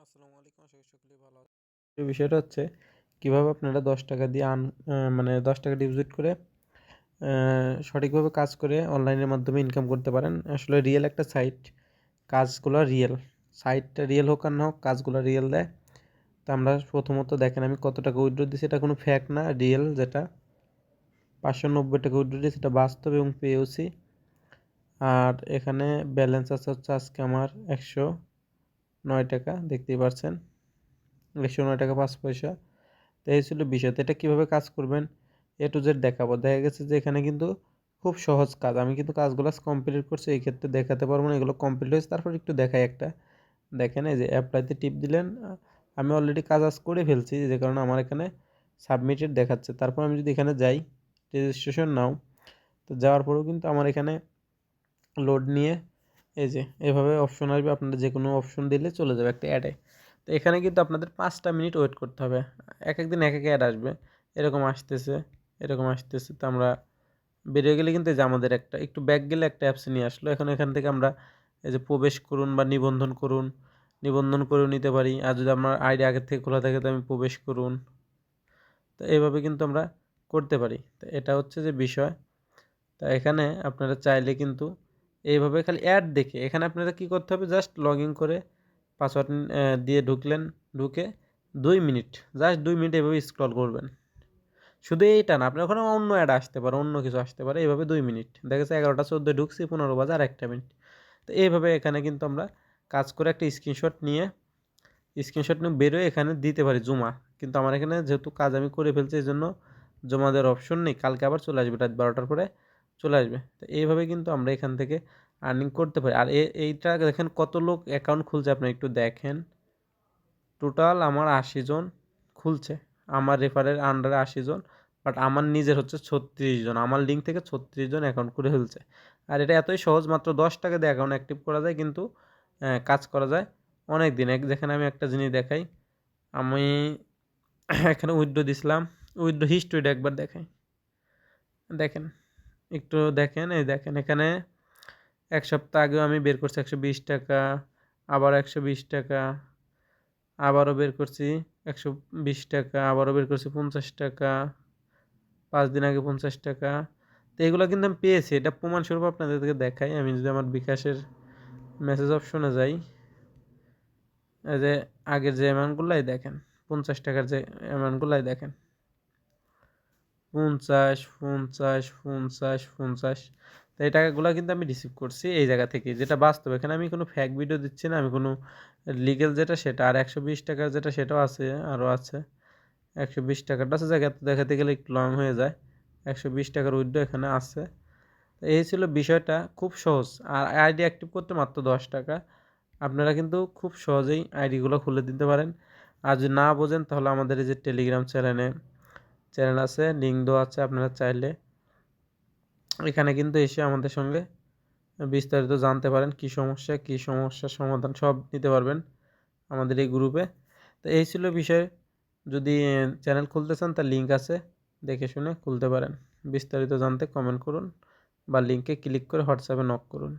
আসসালামু আলাইকুম, আশা করি সকলেই ভালো আছেন। এই বিষয়টা হচ্ছে কিভাবে আপনারা 10 টাকা দিয়ে মানে 10 টাকা ডিপোজিট করে সঠিকভাবে কাজ করে অনলাইনের মাধ্যমে ইনকাম করতে পারেন। আসলে রিয়েল একটা সাইট, কাজগুলো রিয়েল, সাইটটা রিয়েল হোক আর না হোক, কাজগুলো রিয়েল দেয়। তো আমরা প্রথমত দেখেন আমি কত টাকা উইথড্র দিচ্ছি, এটা কোনো ফ্যাক না, রিয়েল। যেটা 590 টাকা উইথড্র দিয়েছি, এটা বাস্তব এবং পেয়েওছি। আর এখানে ব্যালেন্স আছে হচ্ছে আজকে আমার 109 টাকা, দেখতেই পাচ্ছেন, 109 টাকা 5 পয়সা। তো এই ছিল বিষয়। তো এটা কীভাবে কাজ করবেন এ টু জেড দেখাবো। দেখা গেছে যে এখানে কিন্তু খুব সহজ কাজ, আমি কিন্তু কাজগুলো কমপ্লিট করছি, এই ক্ষেত্রে দেখাতে পারবো না, এগুলো কমপ্লিট হয়েছে। তারপর একটু দেখাই একটা, দেখেন এই যে অ্যাপ্লাইতে টিপ দিলেন, আমি অলরেডি কাজ করে ফেলছি, যে কারণে আমার এখানে সাবমিটেড দেখাচ্ছে। তারপর আমি যদি এখানে যাই রেজিস্ট্রেশন নাও, তো যাওয়ার পরেও কিন্তু আমার এখানে লোড নিয়ে এই যে এভাবে অপশন আসবে, আপনারা যে কোনো অপশন দিলে চলে যাবে একটা অ্যাডে। তো এখানে কিন্তু আপনাদের 5টা মিনিট ওয়েট করতে হবে, এক একদিন এক এক অ্যাড আসবে, এরকম আসতেছে, এরকম আসতেছে। তো আমরা বেরিয়ে গেলে কিন্তু এই যে আমাদের একটা একটু ব্যাক গেলে একটা অ্যাপস নিয়ে আসলো। এখন এখান থেকে আমরা এই যে প্রবেশ করুন বা নিবন্ধন করুন, নিবন্ধন করেও নিতে পারি। আর যদি আমার আইডি আগের থেকে খোলা থাকে তো আমি প্রবেশ করুন, তো এইভাবে কিন্তু আমরা করতে পারি। তো এটা হচ্ছে যে বিষয়। তা এখানে আপনারা চাইলে কিন্তু এইভাবে খালি অ্যাড দেখে, এখানে আপনারা কি করতে হবে, জাস্ট লগ ইন করে পাসওয়ার্ড দিয়ে ঢুকলেন, ঢুকে 2 মিনিট, জাস্ট 2 মিনিট এভাবে স্ক্রল করবেন। শুধু এইটা না, আপনার ওখানে অন্য অ্যাড আসতে পারে, অন্য কিছু আসতে পারে। এইভাবে 2 মিনিট, দেখা যাচ্ছে 11টা 14 ঢুকছি, 15 বাজে আর 1 মিনিট। তো এইভাবে এখানে কিন্তু আমরা কাজ করে একটা স্ক্রিনশট নিয়ে বেরোয় এখানে দিতে পারি জমা। কিন্তু আমার এখানে যেহেতু কাজ আমি করে ফেলছি, এই জন্য জমা দেওয়ার অপশন নেই, কালকে আবার চলে আসবে, রাত 12টার পরে চলে আসবে। তো এইভাবে কিন্তু আমরা এখান থেকে আর্নিং করতে পারি। আর এইটা দেখেন কত লোক অ্যাকাউন্ট খুলছে, আপনি একটু দেখেন। টোটাল আমার 80 জন খুলছে, আমার রেফারের আন্ডারে 80 জন, বাট আমার নিজের হচ্ছে 36 জন, আমার লিঙ্ক থেকে 36 জন অ্যাকাউন্ট করে ফেলছে। আর এটা এতই সহজ, মাত্র 10 টাকা দিয়ে অ্যাকাউন্ট অ্যাক্টিভ করা যায়, কিন্তু কাজ করা যায় অনেক দিন। যেখানে আমি একটা জিনিস দেখাই, আমি এখানে উইথড্র দিছিলাম, উইথড্র হিস্ট্রিটা একবার দেখাই, দেখেন, একটু দেখেন, এই দেখেন এখানে 1 সপ্তাহ আগেও আমি বের করছি 120 টাকা, আবার 120 টাকা, আবারও বের করছি 120 টাকা, আবারও বের করছি 50 টাকা, 5 দিন আগে 50 টাকা। তো এগুলো কিন্তু আমি পেয়েছি, এটা প্রমাণস্বরূপ আপনাদেরকে দেখাই। আমি যদি আমার বিকাশের মেসেজ অপশনে যাই, এই যে আগের যে অ্যামাউন্টগুলাই দেখেন, 50 টাকার যে অ্যামাউন্টগুলাই দেখেন, 50, 50, 50, 50। তো এই টাকাগুলো কিন্তু আমি রিসিভ করছি এই জায়গা থেকে, যেটা বাস্তব। এখানে আমি কোনো ফ্যাক ভিডিও দিচ্ছি না, আমি কোনো লিগেল যেটা সেটা। আর 120 টাকার যেটা সেটাও আছে, আরও আছে। 120 টাকাটা আছে, জায়গা দেখাতে গেলে একটু লং হয়ে যায়। 120 টাকার উইথড্র এখানে আছে। এই ছিল বিষয়টা, খুব সহজ। আর আইডি অ্যাক্টিভ করতে মাত্র 10 টাকা। আপনারা কিন্তু খুব সহজেই আইডিগুলো খুলে দিতে পারেন। আর যদি না বোঝেন তাহলে আমাদের এই যে টেলিগ্রাম চ্যানেল আছে, লিঙ্ক দেওয়া আছে, আপনারা চাইলে এখানে কিন্তু এসে আমাদের সঙ্গে বিস্তারিত জানতে পারেন, কী সমস্যার সমাধান সব নিতে পারবেন আমাদের এই গ্রুপে। তো এই ছিল বিষয়। যদি চ্যানেল খুলতে চান তার লিঙ্ক আছে, দেখে শুনে খুলতে পারেন। বিস্তারিত জানতে কমেন্ট করুন বা লিঙ্কে ক্লিক করে হোয়াটসঅ্যাপে নক করুন।